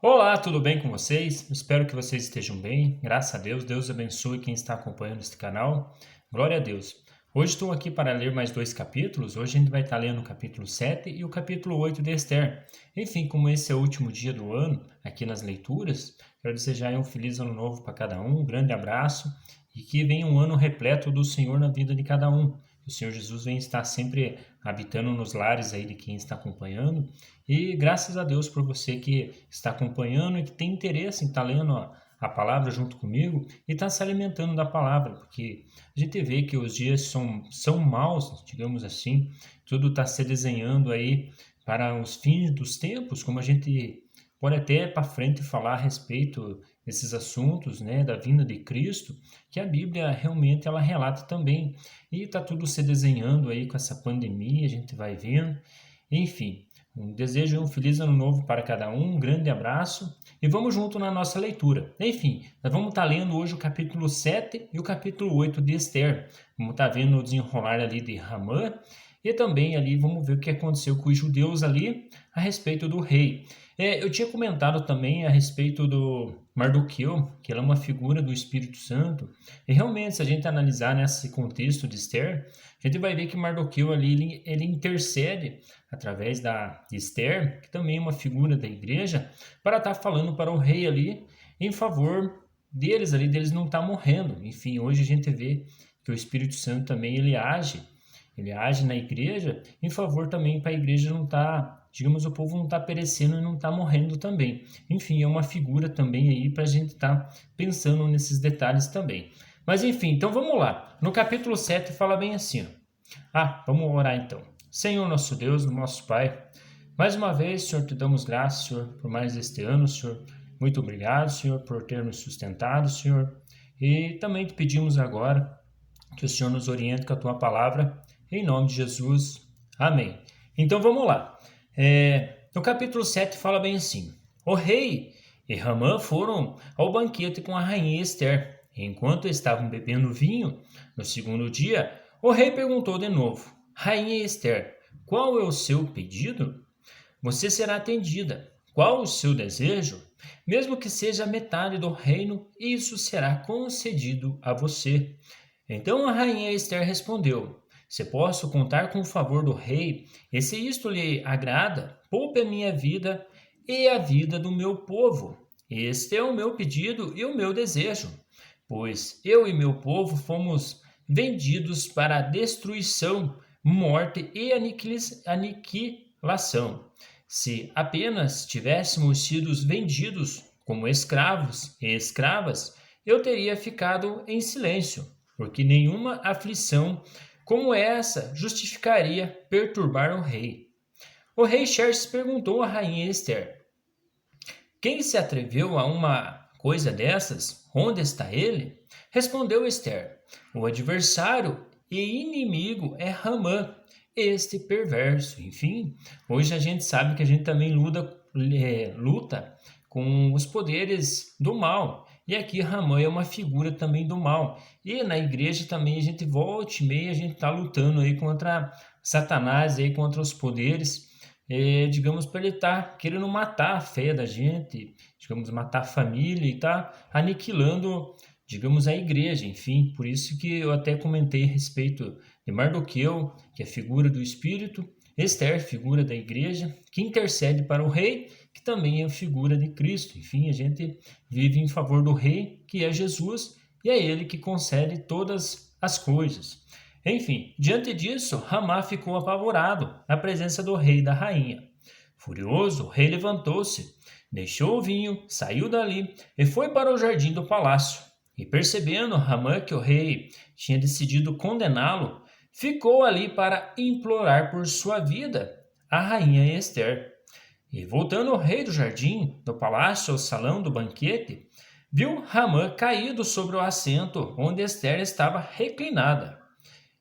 Olá, tudo bem com vocês? Espero que vocês estejam bem. Graças a Deus, Deus abençoe quem está acompanhando este canal. Glória a Deus. Hoje estou aqui para ler mais dois capítulos. Hoje a gente vai estar lendo o capítulo 7 e o capítulo 8 de Esther. Enfim, como esse é o último dia do ano, aqui nas leituras, quero desejar um feliz ano novo para cada um grande abraço e que venha um ano repleto do Senhor na vida de cada um. O Senhor Jesus vem estar sempre habitando nos lares aí de quem está acompanhando. E graças a Deus por você que está acompanhando e que tem interesse em estar lendo a palavra junto comigo e está se alimentando da palavra, porque a gente vê que os dias são maus, digamos assim, tudo está se desenhando aí para os fins dos tempos, como a gente pode até para frente falar a respeito desses assuntos, né, da vinda de Cristo, que a Bíblia realmente ela relata também. E está tudo se desenhando aí com essa pandemia, a gente vai vendo. Enfim, desejo um feliz ano novo para cada um grande abraço e vamos junto na nossa leitura. Enfim, nós vamos estar lendo hoje o capítulo 7 e o capítulo 8 de Esther. Vamos estar vendo o desenrolar ali de Ramã e também ali vamos ver o que aconteceu com os judeus ali a respeito do rei. Eu tinha comentado também a respeito do Mardoqueu, que ele é uma figura do Espírito Santo. E realmente, se a gente analisar nesse contexto de Esther, a gente vai ver que Mardoqueu ali ele intercede através de Esther, que também é uma figura da igreja, para estar falando para o rei ali em favor deles ali, deles não estar morrendo. Enfim, hoje a gente vê que o Espírito Santo também ele age na igreja em favor também para a igreja não estar, digamos, o povo não estar perecendo e não estar morrendo também. Enfim, é uma figura também aí para a gente estar pensando nesses detalhes também. Mas enfim, então vamos lá. No capítulo 7 fala bem assim, ó. Vamos orar então. Senhor nosso Deus, nosso Pai, mais uma vez, Senhor, te damos graças, Senhor, por mais este ano, Senhor. Muito obrigado, Senhor, por ter nos sustentado, Senhor. E também te pedimos agora que o Senhor nos oriente com a tua palavra, em nome de Jesus. Amém. Então vamos lá. No capítulo 7 fala bem assim: O rei e Ramã foram ao banquete com a rainha Esther. Enquanto estavam bebendo vinho, no segundo dia, o rei perguntou de novo: Rainha Esther, qual é o seu pedido? Você será atendida. Qual o seu desejo? Mesmo que seja metade do reino, isso será concedido a você. Então a rainha Esther respondeu: Se posso contar com o favor do rei, e se isto lhe agrada, poupe a minha vida e a vida do meu povo. Este é o meu pedido e o meu desejo, pois eu e meu povo fomos vendidos para a destruição, morte e aniquilação. Se apenas tivéssemos sido vendidos como escravos e escravas, eu teria ficado em silêncio, porque nenhuma aflição como essa justificaria perturbar o rei. O rei Xerxes perguntou à rainha Esther: Quem se atreveu a uma coisa dessas? Onde está ele? Respondeu Esther: O adversário e inimigo é Ramã, este perverso. Enfim, hoje a gente sabe que a gente também luta com os poderes do mal. E aqui Ramã é uma figura também do mal. E na igreja também a gente volta e meia, a gente está lutando aí contra Satanás, aí contra os poderes, digamos, para ele estar querendo matar a fé da gente, digamos, matar a família e tá aniquilando, digamos, a igreja, enfim. Por isso que eu até comentei a respeito de Mardoqueu, que é figura do Espírito, Esther, figura da igreja, que intercede para o rei, que também é figura de Cristo. Enfim, a gente vive em favor do rei, que é Jesus, e é ele que concede todas as coisas. Enfim, diante disso, Ramá ficou apavorado na presença do rei e da rainha. Furioso, o rei levantou-se, deixou o vinho, saiu dali e foi para o jardim do palácio. E percebendo Ramã que o rei tinha decidido condená-lo, ficou ali para implorar por sua vida a rainha Esther. E voltando o rei do jardim, do palácio ao salão do banquete, viu Ramã caído sobre o assento onde Esther estava reclinada.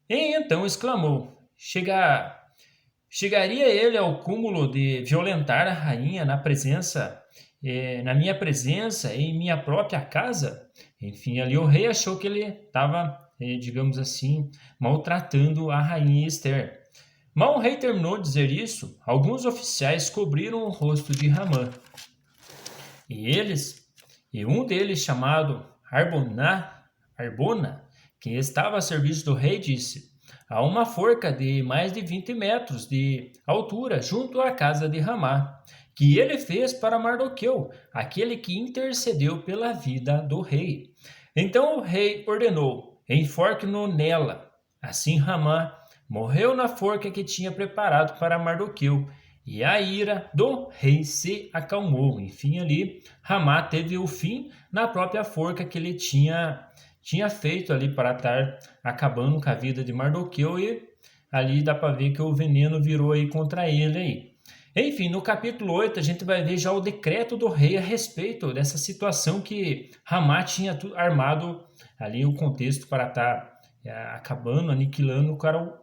E então exclamou: Chegaria ele ao cúmulo de violentar a rainha na minha presença, em minha própria casa? Enfim, ali o rei achou que ele estava, digamos assim, maltratando a rainha Esther. Mal o rei terminou de dizer isso, alguns oficiais cobriram o rosto de Ramã. E um deles, chamado Arbona, que estava a serviço do rei, disse: há uma forca de mais de 20 metros de altura junto à casa de Ramá, que ele fez para Mardoqueu, aquele que intercedeu pela vida do rei. Então o rei ordenou: enforque-no nela. Assim Ramá morreu na forca que tinha preparado para Mardoqueu, e a ira do rei se acalmou. Enfim, ali Ramá teve o fim na própria forca que ele tinha feito ali para estar acabando com a vida de Mardoqueu, e ali dá para ver que o veneno virou aí contra ele aí. Enfim, no capítulo 8 a gente vai ver já o decreto do rei a respeito dessa situação que Ramá tinha armado ali o contexto para estar acabando, aniquilando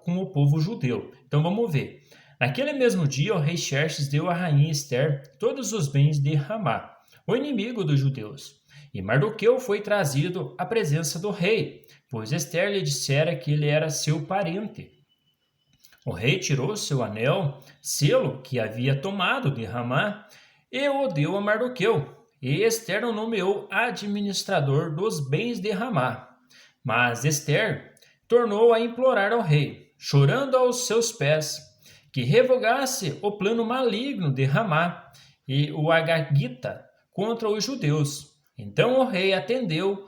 com o povo judeu. Então vamos ver. Naquele mesmo dia, o rei Xerxes deu à rainha Ester todos os bens de Ramá, o inimigo dos judeus. E Mardoqueu foi trazido à presença do rei, pois Ester lhe dissera que ele era seu parente. O rei tirou seu anel, selo que havia tomado de Ramá, e o deu a Mardoqueu, e Ester o nomeou administrador dos bens de Ramá. Mas Ester tornou a implorar ao rei, chorando aos seus pés, que revogasse o plano maligno de Ramá e o Agagita contra os judeus. Então o rei estendeu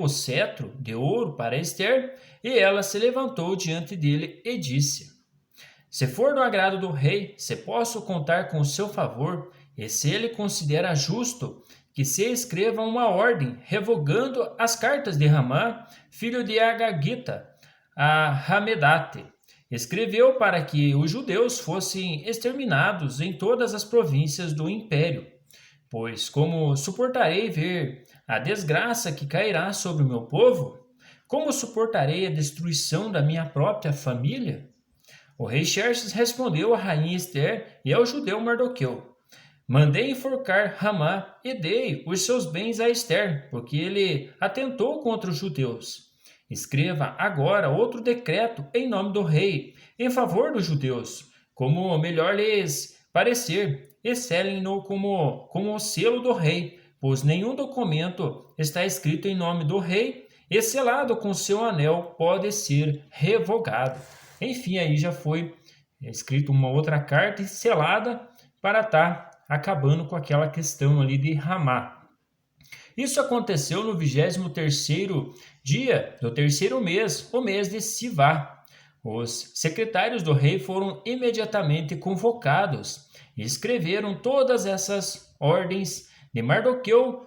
o cetro de ouro para Ester, e ela se levantou diante dele e disse: se for do agrado do rei, se posso contar com o seu favor, e se ele considera justo que se escreva uma ordem revogando as cartas de Ramá, filho de Agagita, a Hamedate. Escreveu para que os judeus fossem exterminados em todas as províncias do império. Pois como suportarei ver a desgraça que cairá sobre o meu povo? Como suportarei a destruição da minha própria família? O rei Xerxes respondeu à rainha Ester e ao judeu Mardoqueu: mandei enforcar Ramá e dei os seus bens a Ester, porque ele atentou contra os judeus. Escreva agora outro decreto em nome do rei, em favor dos judeus, como melhor lhes parecer, e selem-no como o selo do rei, pois nenhum documento está escrito em nome do rei e selado com seu anel pode ser revogado. Enfim, aí já foi escrito uma outra carta e selada para estar acabando com aquela questão ali de Ramá. Isso aconteceu no 23º dia do terceiro mês, o mês de Sivá. Os secretários do rei foram imediatamente convocados e escreveram todas essas ordens de Mardoqueu,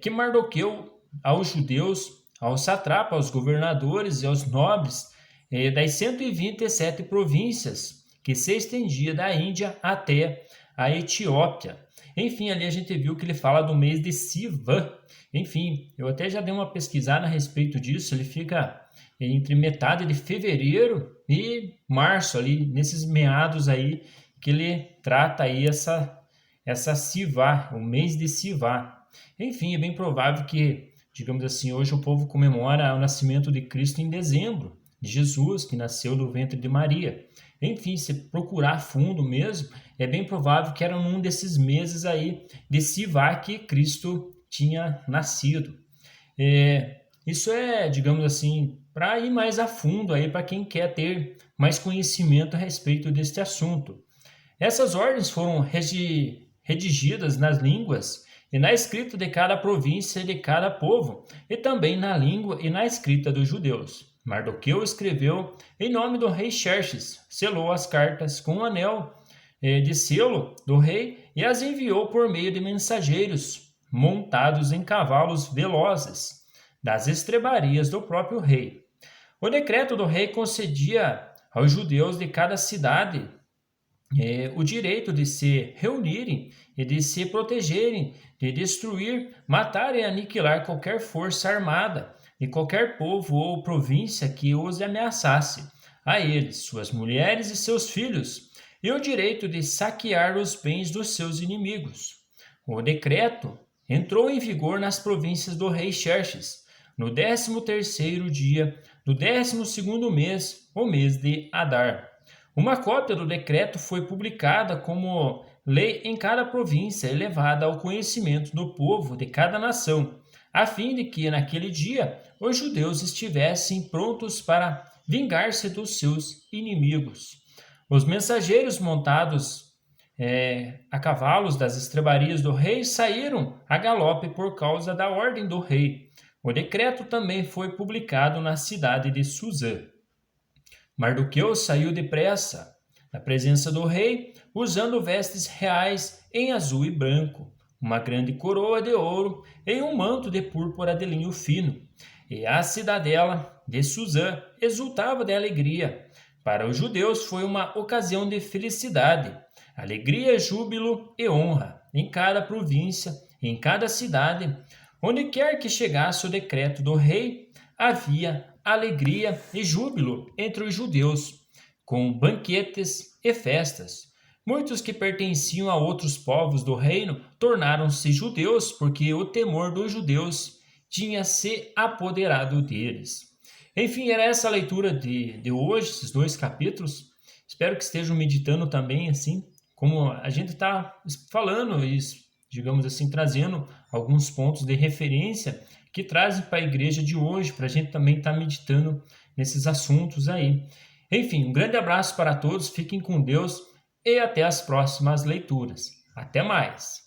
que Mardoqueu aos judeus, aos satrapas, aos governadores e aos nobres das 127 províncias que se estendia da Índia até a Etiópia. Enfim, ali a gente viu que ele fala do mês de Sivan. Enfim, eu até já dei uma pesquisada a respeito disso. Ele fica entre metade de fevereiro e março, ali nesses meados aí que ele trata aí essa Sivá, o mês de Sivá. Enfim, é bem provável que, digamos assim, hoje o povo comemora o nascimento de Cristo em dezembro, de Jesus, que nasceu do ventre de Maria. Enfim, se procurar a fundo mesmo, é bem provável que era num desses meses aí de Sivá que Cristo tinha nascido. Isso é, digamos assim, para ir mais a fundo aí para quem quer ter mais conhecimento a respeito deste assunto. Essas ordens foram redigidas nas línguas e na escrita de cada província e de cada povo, e também na língua e na escrita dos judeus. Mardoqueu escreveu em nome do rei Xerxes, selou as cartas com o anel de selo do rei e as enviou por meio de mensageiros montados em cavalos velozes das estrebarias do próprio rei. O decreto do rei concedia aos judeus de cada cidade o direito de se reunirem e de se protegerem, de destruir, matar e aniquilar qualquer força armada de qualquer povo ou província que os ameaçasse, a eles, suas mulheres e seus filhos, e o direito de saquear os bens dos seus inimigos. O decreto entrou em vigor nas províncias do rei Xerxes, no 13º dia do 12º mês, o mês de Adar. Uma cópia do decreto foi publicada como lei em cada província elevada ao conhecimento do povo de cada nação, a fim de que naquele dia os judeus estivessem prontos para vingar-se dos seus inimigos. Os mensageiros montados a cavalos das estrebarias do rei saíram a galope por causa da ordem do rei. O decreto também foi publicado na cidade de Suzã. Mardoqueu saiu depressa da presença do rei, usando vestes reais em azul e branco, uma grande coroa de ouro e um manto de púrpura de linho fino. E a cidadela de Suzã exultava de alegria. Para os judeus foi uma ocasião de felicidade, alegria, júbilo e honra em cada província, em cada cidade. Onde quer que chegasse o decreto do rei, havia alegria e júbilo entre os judeus, com banquetes e festas. Muitos que pertenciam a outros povos do reino tornaram-se judeus, porque o temor dos judeus tinha se apoderado deles. Enfim, era essa a leitura de hoje, esses 2 capítulos. Espero que estejam meditando também, assim, como a gente está falando e, digamos assim, trazendo alguns pontos de referência que trazem para a igreja de hoje, para a gente também estar meditando nesses assuntos aí. Enfim, um grande abraço para todos, fiquem com Deus e até as próximas leituras. Até mais!